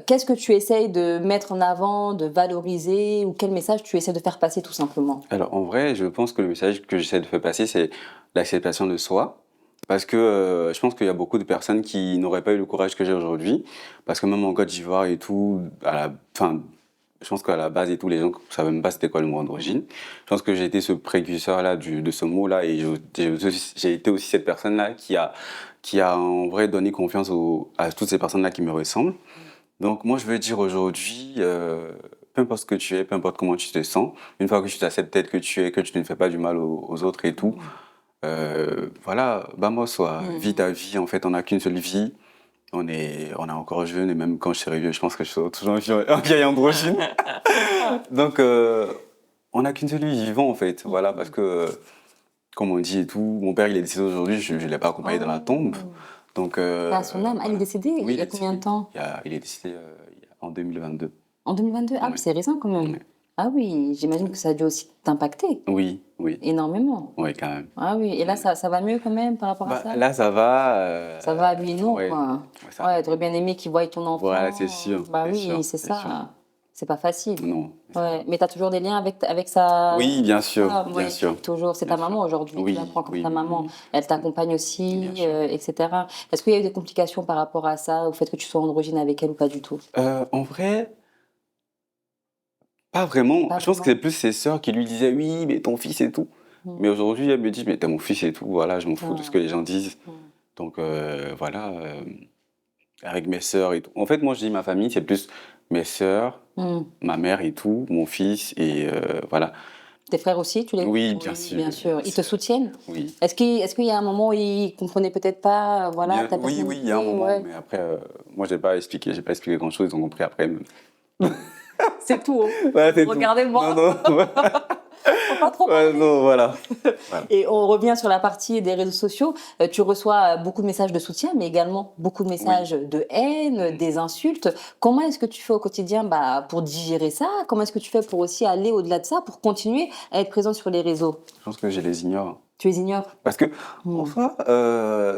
qu'est-ce que tu essayes de mettre en avant, de valoriser, ou quel message tu essaies de faire passer tout simplement? Alors en vrai, je pense que le message que j'essaie de faire passer, c'est l'acceptation de soi. Parce que je pense qu'il y a beaucoup de personnes qui n'auraient pas eu le courage que j'ai aujourd'hui. Parce que même en Côte d'Ivoire et tout, je pense qu'à la base et tout, les gens ne savaient même pas c'était quoi le mot androgyne. Je pense que j'ai été ce précurseur-là de ce mot-là et j'ai été aussi cette personne-là qui a en vrai donné confiance à toutes ces personnes-là qui me ressemblent. Donc moi, je veux dire aujourd'hui, peu importe ce que tu es, peu importe comment tu te sens, une fois que tu as cette tête que tu es, que tu ne fais pas du mal aux autres et tout, voilà, moi, vis ta vie, en fait, on n'a qu'une seule vie. On est encore jeune et même quand je serai vieux, je pense que je serai toujours un vieil androgyne. Donc, on n'a qu'une seule vie, vivons en fait. Voilà, parce que, comme on dit et tout, mon père il est décédé aujourd'hui, je ne l'ai pas accompagné dans la tombe. Donc, son âme, il est décédé il y a combien de temps? Il est décédé en 2022. En 2022? Ah, c'est récent quand même. Ah oui, j'imagine que ça a dû aussi t'impacter. Oui. Énormément. Oui, quand même. Ah oui, et là, ça va mieux quand même par rapport à ça? Là, ça va. Ça va, lui, non, quoi. Ouais, t'aurais bien aimé qu'il voie ton enfant. Voilà, c'est sûr. Oui, c'est ça. Sûr. C'est pas facile. Non. Ouais, mais t'as toujours des liens avec sa... Oui, bien sûr, bien sûr. Toujours. C'est ta maman aujourd'hui. Oui, tu la prends comme ta maman. Elle t'accompagne aussi, etc. Est-ce qu'il y a eu des complications par rapport à ça, au fait que tu sois androgyne avec elle ou pas du tout? En vrai... Pas vraiment. Je pense que c'est plus ses sœurs qui lui disaient oui, mais ton fils et tout. Mais aujourd'hui, elle me dit mais t'es mon fils et tout. Voilà, je m'en fous de ce que les gens disent. Donc voilà, avec mes sœurs et tout. En fait, moi je dis ma famille, c'est plus mes sœurs, ma mère et tout, mon fils et voilà. Tes frères aussi, tu les... Oui, bien sûr. Bien sûr. Ils te soutiennent? Oui. Est-ce qu'il y a un moment où ils comprenaient peut-être pas, voilà, ta personnalité? Oui, il y a un moment, mais après, moi j'ai pas expliqué grand-chose. Ils ont compris après. C'est tout. Ouais, regardez-moi. Non. Faut pas trop parler. Non, voilà. Et on revient sur la partie des réseaux sociaux. Tu reçois beaucoup de messages de soutien, mais également beaucoup de messages de haine, des insultes. Comment est-ce que tu fais au quotidien pour digérer ça? Comment est-ce que tu fais pour aussi aller au-delà de ça, pour continuer à être présent sur les réseaux? Je pense que je les ignore. Tu les ignores? Parce que, enfin,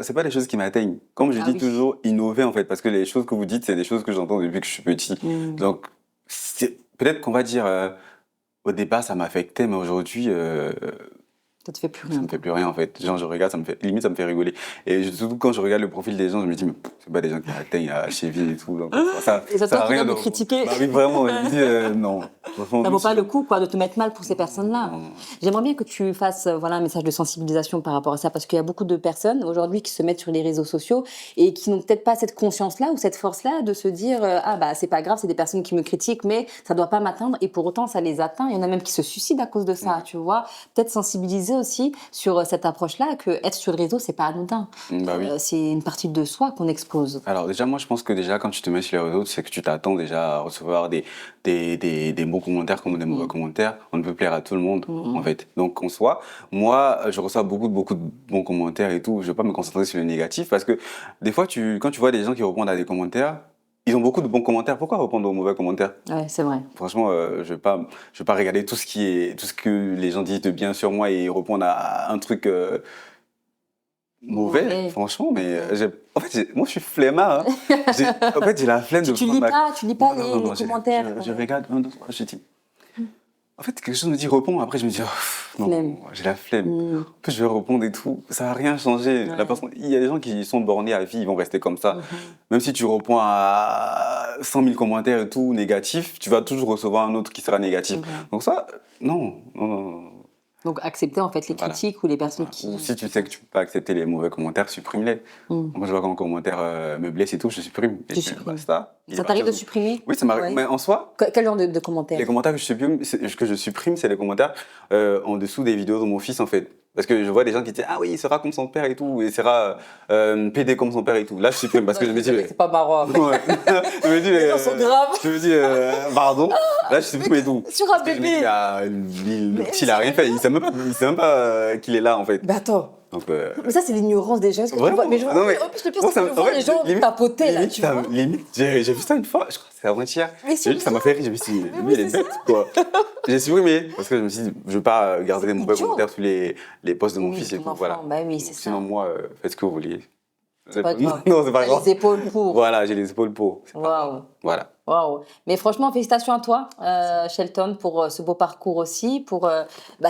c'est pas des choses qui m'atteignent. Comme je dis toujours, innover en fait, parce que les choses que vous dites, c'est des choses que j'entends depuis que je suis petit. Donc, peut-être qu'on va dire, au départ, ça m'affectait, mais aujourd'hui, ça te fait plus rien. Ça me fait plus rien en fait. Genre, je regarde, limite, ça me fait rigoler. Et surtout quand je regarde le profil des gens, je me dis, mais c'est pas des gens qui atteignent à Cheville et tout. Donc, ça a rien de critiquer. Bah oui, vraiment, je me dis, non. Ça vaut pas le coup, quoi, de te mettre mal pour ces personnes-là. J'aimerais bien que tu fasses, un message de sensibilisation par rapport à ça, parce qu'il y a beaucoup de personnes aujourd'hui qui se mettent sur les réseaux sociaux et qui n'ont peut-être pas cette conscience-là ou cette force-là de se dire, c'est pas grave, c'est des personnes qui me critiquent, mais ça doit pas m'atteindre. Et pour autant, ça les atteint. Il y en a même qui se suicident à cause de ça, tu vois. Peut-être sensibiliser aussi sur cette approche-là, que être sur le réseau, c'est pas anodin. C'est une partie de soi qu'on expose. Alors déjà, moi, je pense que déjà, quand tu te mets sur les réseaux, c'est que tu t'attends déjà à recevoir des bons commentaires comme des mauvais commentaires. On ne peut plaire à tout le monde, en fait. Donc, en soi, moi, je reçois beaucoup de bons commentaires et tout. Je ne vais pas me concentrer sur le négatif parce que des fois, quand tu vois des gens qui répondent à des commentaires, ils ont beaucoup de bons commentaires. Pourquoi répondre aux mauvais commentaires? Ouais, c'est vrai. Franchement, je vais pas regarder tout ce que les gens disent de bien sur moi et répondre à un truc mauvais, franchement. Mais en fait, moi, je suis flemmard. Hein. En fait, j'ai la flemme de. Tu lis pas les commentaires. Je regarde un, deux, trois, je dis. En fait, quelque chose me dit réponds. Après, je me dis non, j'ai la flemme. En plus, je vais répondre et tout. Ça n'a rien changé. Il y a des gens qui sont bornés à vie, ils vont rester comme ça. Même si tu réponds à 100 000 commentaires et tout négatifs, tu vas toujours recevoir un autre qui sera négatif. Donc ça, non. Donc accepter en fait les critiques ou les personnes qui... Ou si tu sais que tu peux pas accepter les mauvais commentaires, supprime-les. Moi je vois quand un commentaire me blesse et tout, je supprime. Et ça t'arrive de supprimer? Oui, ça m'arrive. Mais en soi... Quel genre de commentaires? Les commentaires que je supprime, c'est les commentaires en dessous des vidéos de mon fils en fait. Parce que je vois des gens qui disent ah oui, il sera comme son père et tout, il sera PD comme son père et tout. Là je supprime parce que je me dis c'est pas marrant. Ouais. Je me dis les gens sont graves. Je me dis pardon. Là je supprime et tout. Sur un bébé. Le petit il a rien fait, il sait même pas qu'il est là en fait. Mais attends. Donc, mais ça c'est l'ignorance des gens. Mais je vois, en plus le pire c'est que je vois les gens tapoter là, tu vois. Limite, j'ai vu ça une fois, je crois que c'est avant-hier. J'ai vu ça m'a fait rire, je me suis dit lui il est bête quoi. J'ai supprimé parce que je me suis dit je veux pas garder les mauvais commentaires sous les posts de mon fils et tout, voilà. Bah oui, c'est ça. Sinon moi faites ce que vous voulez. C'est pas grave. Non, c'est pas grave. Les épaules pour. Voilà, j'ai les épaules pour. Waouh. Voilà. Waouh. Mais franchement, félicitations à toi, Shelton, pour ce beau parcours aussi, pour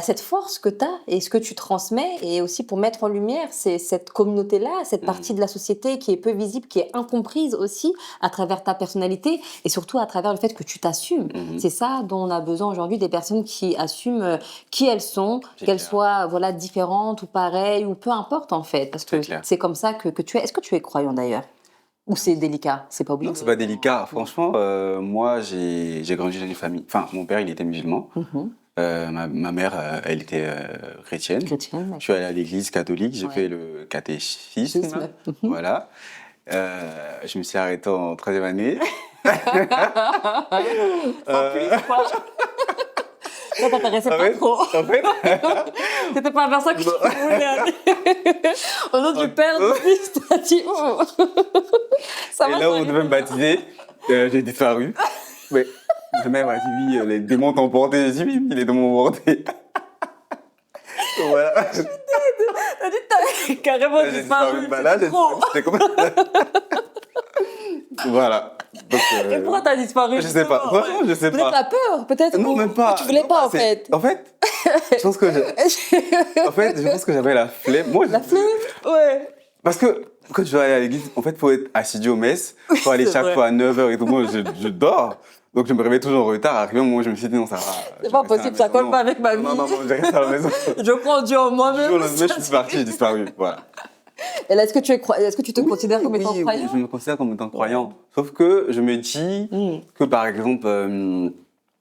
cette force que tu as et ce que tu transmets, et aussi pour mettre en lumière cette communauté-là, cette partie de la société qui est peu visible, qui est incomprise aussi à travers ta personnalité et surtout à travers le fait que tu t'assumes. C'est ça dont on a besoin aujourd'hui, des personnes qui assument qui elles sont, qu'elles soient différentes ou pareilles ou peu importe en fait, parce que c'est comme ça que tu es. Est-ce que tu es croyant d'ailleurs? Ou c'est délicat? C'est pas obligé? Non, c'est pas délicat. Franchement, moi, j'ai grandi dans une famille... Enfin, mon père, il était musulman. Ma mère, elle était chrétienne. Je suis allé à l'église catholique, j'ai fait le catéchisme. Voilà. Je me suis arrêté en 3e année. Ça t'intéressait pas trop. En fait... C'était pas vers ça que tu voulais aller. Au nom du père, du fils, t'as dit ça va. Et là où on devait me baptiser, j'ai disparu. Mais ma mère m'a dit oui, les démons t'ont emporté. J'ai dit oui, les démons m'ont emporté. Voilà. Je suis dead. T'as dit t'as carrément disparu. Là, c'était comme... Voilà. Donc, et pourquoi t'as disparu? Je sais pas. Franchement, je sais pas. Peut-être la peur, peut-être. Non, même pas. Tu voulais pas, en fait. En fait, je pense que j'avais la flemme. Moi, la flemme? Ouais. Parce que quand je vais aller à l'église, en fait, il faut être assidu aux messes. Il faut aller chaque fois à 9h et tout. Moi, je dors. Donc, je me réveille toujours en retard. Arrivé un moment où je me suis dit, non, ça va. C'est pas possible, ça colle pas avec ma vie. Non, je reste à la maison. Je crois en Dieu en moi-même. Je suis parti, j'ai disparu. Voilà. Et là, est-ce que tu te considères comme étant croyant? Je me considère comme étant croyant. Sauf que je me dis que, par exemple,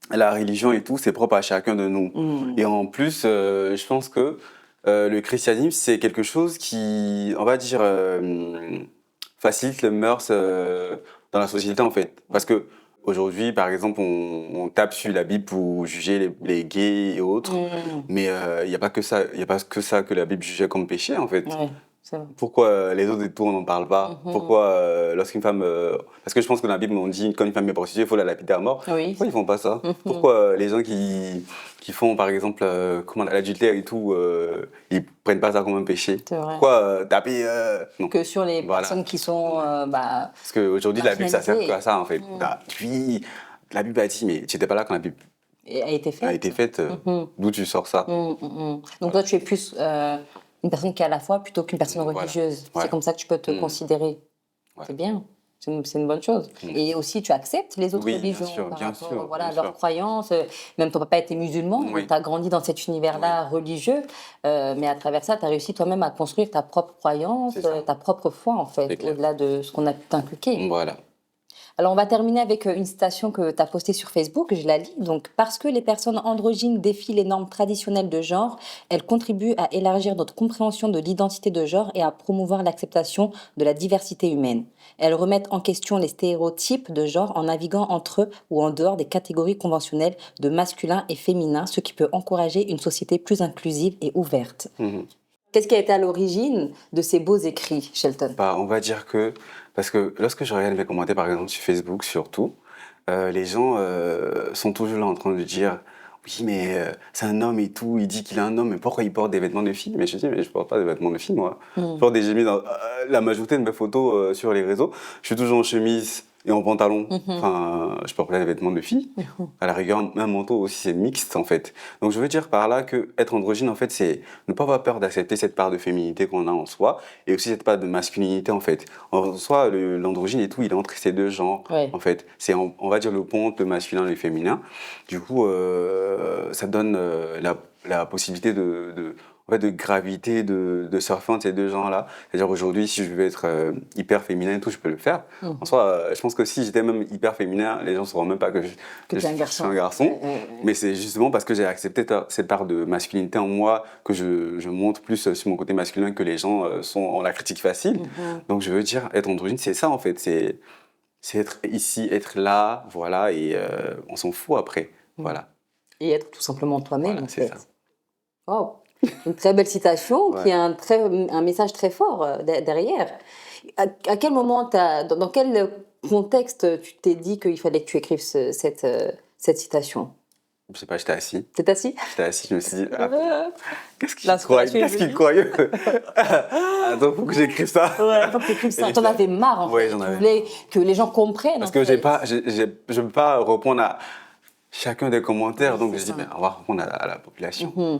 la religion et tout, c'est propre à chacun de nous. Et en plus, je pense que le christianisme, c'est quelque chose qui, on va dire, facilite les mœurs dans la société, en fait. Parce que aujourd'hui, par exemple, on tape sur la Bible pour juger les gays et autres. Mais il n'y a pas que ça. Il n'y a pas que ça que la Bible jugeait comme péché, en fait. Pourquoi les autres et tout, on n'en parle pas? Pourquoi lorsqu'une femme... parce que je pense que dans la Bible, on dit quand une femme est prostituée, il faut la lapider à mort. Pourquoi ils font pas ça? Pourquoi les gens qui font, par exemple, l'adultère et tout, ils prennent pas ça comme un péché? Pourquoi taper... non. Que sur les personnes qui sont... parce qu'aujourd'hui, la Bible, ça sert que à ça, en fait. Puis, la Bible a dit, mais tu n'étais pas là quand la Bible a été faite. D'où tu sors ça? Donc toi, tu es plus... une personne qui est à la foi plutôt qu'une personne religieuse. C'est comme ça que tu peux te considérer. C'est bien. C'est une bonne chose. Et aussi, tu acceptes les autres religions bien sûr, à leurs croyances. Même ton papa était musulman, donc tu as grandi dans cet univers-là religieux. Mais à travers ça, tu as réussi toi-même à construire ta propre croyance, ta propre foi, en fait, au-delà de ce qu'on a t'inculqué. Voilà. Alors, on va terminer avec une citation que tu as postée sur Facebook, je la lis. Donc, parce que les personnes androgynes défient les normes traditionnelles de genre, elles contribuent à élargir notre compréhension de l'identité de genre et à promouvoir l'acceptation de la diversité humaine. Elles remettent en question les stéréotypes de genre en naviguant entre eux ou en dehors des catégories conventionnelles de masculin et féminin, ce qui peut encourager une société plus inclusive et ouverte. Qu'est-ce qui a été à l'origine de ces beaux écrits, Shelton? On va dire que... Parce que lorsque je regarde mes commentaires, par exemple sur Facebook surtout, les gens sont toujours là en train de dire « Oui, mais c'est un homme et tout, il dit qu'il est un homme, mais pourquoi il porte des vêtements de fille ?» Mais je dis « Mais je porte pas des vêtements de fille, moi. Je porte des chemises dans la majorité de mes photos sur les réseaux. Je suis toujours en chemise et en pantalon. Enfin, je porte pas des vêtements de fille. À la rigueur, un manteau aussi, c'est mixte, en fait. Donc, je veux dire par là que être androgyne, en fait, c'est ne pas avoir peur d'accepter cette part de féminité qu'on a en soi et aussi cette part de masculinité, en fait. En soi, l'androgyne et tout, il est entre ces deux genres, en fait. C'est, on va dire, le pont, le masculin et le féminin. Du coup, ça donne la possibilité en fait, de gravité, de surfer entre ces deux genres-là. C'est-à-dire aujourd'hui, si je veux être hyper féminin et tout, je peux le faire. En soi, je pense que si j'étais même hyper féminin, les gens ne sauront même pas que je suis un garçon. Mais c'est justement parce que j'ai accepté cette part de masculinité en moi que je montre plus sur mon côté masculin que les gens ont la critique facile. Donc je veux dire, être androgyne, c'est ça en fait. C'est être ici, être là, voilà, et on s'en fout après. Voilà. Et être tout simplement toi-même, voilà, en fait. Ça. Oh, une très belle citation qui a un message très fort derrière. À quel moment, dans quel contexte tu t'es dit qu'il fallait que tu écrives cette citation? Je sais pas, j'étais assis. T'es assis? J'étais assis, je me suis dit, qu'est-ce qu'il croyait? Attends, faut que j'écrive ça. Ouais, faut que t'écrives ça. T'en avais marre, en fait. J'en avais. Tu voulais que les gens comprennent. Parce que je ne peux pas répondre à chacun des commentaires, donc je dis, on va répondre à la population.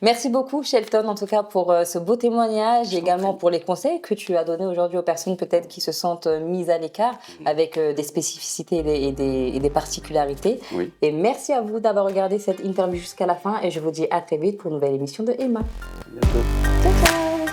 Merci beaucoup, Shelton, en tout cas, pour ce beau témoignage et également pour les conseils que tu as donnés aujourd'hui aux personnes peut-être qui se sentent mises à l'écart avec des spécificités et des particularités. Oui. Et merci à vous d'avoir regardé cette interview jusqu'à la fin et je vous dis à très vite pour une nouvelle émission de Emma. À bientôt. Ciao, ciao.